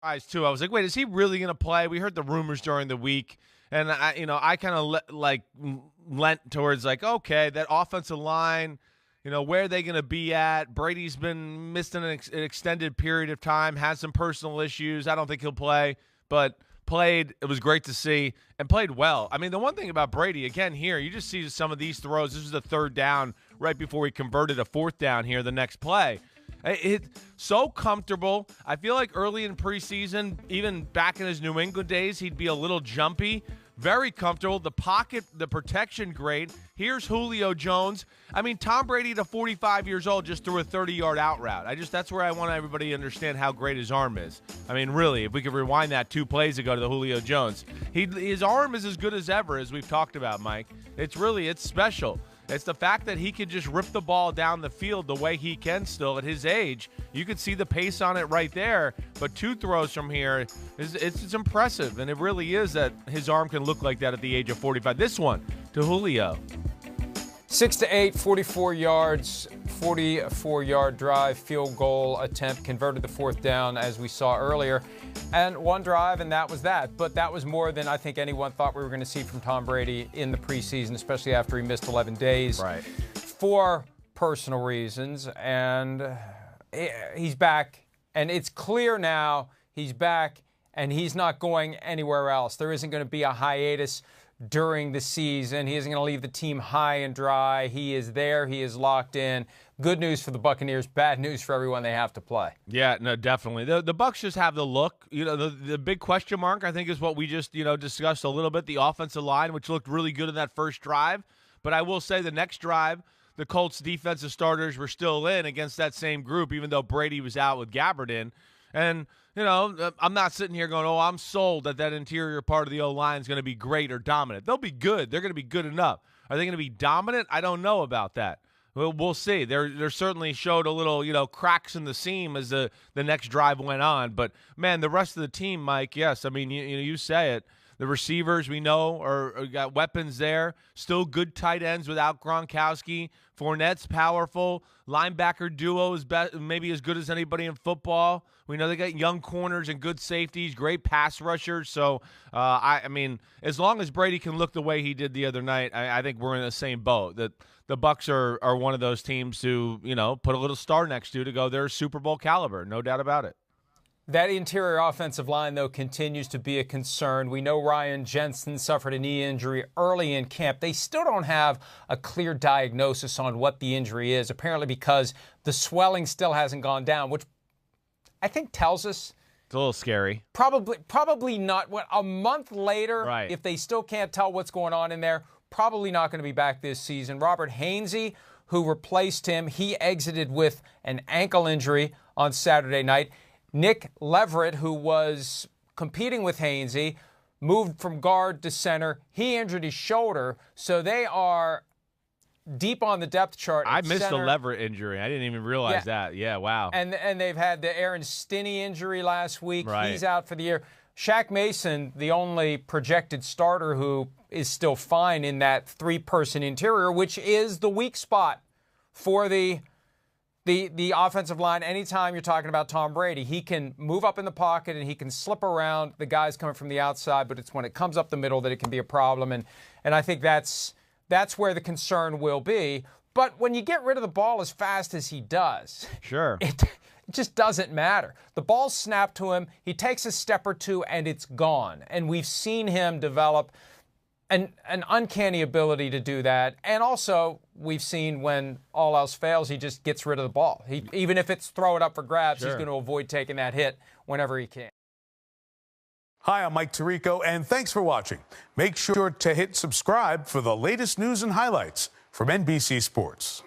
Surprised too. I was like, wait, is he really going to play? We heard the rumors during the week, and I kind of lent towards like, okay, that offensive line, where are they going to be at? Brady's been missed in an extended period of time, has some personal issues. I don't think he'll play, but played. It was great to see and played well. I mean, the one thing about Brady, again, here, you just see some of these throws. This was the third down right before he converted a fourth down here the next play. It's so comfortable. I feel like early in preseason, even back in his New England days, he'd be a little jumpy. Very comfortable. The pocket, the protection, great. Here's Julio Jones. I mean, Tom Brady at 45 years old just threw a 30-yard out route. That's where I want everybody to understand how great his arm is. I mean, really, if we could rewind that 2 plays ago to the Julio Jones. His arm is as good as ever, as we've talked about, Mike. It's special. It's the fact that he can just rip the ball down the field the way he can still at his age. You could see the pace on it right there, but 2 throws from here, it's impressive, and it really is that his arm can look like that at the age of 45. This one to Julio. 6 to 8, 44 yards, 44-yard drive, field goal attempt, converted the fourth down as we saw earlier. And 1 drive, and that was that. But that was more than I think anyone thought we were going to see from Tom Brady in the preseason, especially after he missed 11 days. Right. For personal reasons. And he's back. And it's clear now he's back, and he's not going anywhere else. There isn't going to be a hiatus during the season. He isn't going to leave the team high and dry. He is there. He is locked in. Good news for the Buccaneers. Bad news for everyone they have to play. Yeah, no, definitely. The Bucs just have the look. The big question mark, I think, is what we just, discussed a little bit, the offensive line, which looked really good in that first drive. But I will say the next drive, the Colts defensive starters were still in against that same group, even though Brady was out with Gabbert in. And I'm not sitting here going, I'm sold that interior part of the O-line is going to be great or dominant. They'll be good. They're going to be good enough. Are they going to be dominant? I don't know about that. We'll see. There certainly showed a little, cracks in the seam as the next drive went on. But, man, the rest of the team, Mike, yes. I mean, you say it. The receivers we know are got weapons there. Still good tight ends without Gronkowski. Fournette's powerful. Linebacker duo is maybe as good as anybody in football. We know they got young corners and good safeties, great pass rushers. So, I mean, as long as Brady can look the way he did the other night, I think we're in the same boat. That the Bucs are one of those teams to, put a little star next to go, they're Super Bowl caliber, no doubt about it. That interior offensive line, though, continues to be a concern. We know Ryan Jensen suffered a knee injury early in camp. They still don't have a clear diagnosis on what the injury is, apparently because the swelling still hasn't gone down, which I think tells us it's a little scary. Probably not. What, a month later, right. If they still can't tell what's going on in there, probably not going to be back this season. Robert Hainsey, who replaced him, he exited with an ankle injury on Saturday night. Nick Leverett, who was competing with Hainsey, moved from guard to center. He injured his shoulder, so they are deep on the depth chart. I missed the Leverett injury. I didn't even realize that. Yeah, wow. And they've had the Aaron Stinney injury last week. Right. He's out for the year. Shaq Mason, the only projected starter who is still fine in that 3-person interior, which is the weak spot for the offensive line. Anytime you're talking about Tom Brady, he can move up in the pocket and he can slip around the guys coming from the outside, but it's when it comes up the middle that it can be a problem. And I think that's where the concern will be. But when you get rid of the ball as fast as he does, sure, it just doesn't matter. The ball's snapped to him, he takes a step or two, and it's gone. And we've seen him develop an uncanny ability to do that. And also, we've seen when all else fails, he just gets rid of the ball. Even if it's throw it up for grabs, sure, he's going to avoid taking that hit whenever he can. Hi, I'm Mike Tirico, and thanks for watching. Make sure to hit subscribe for the latest news and highlights from NBC Sports.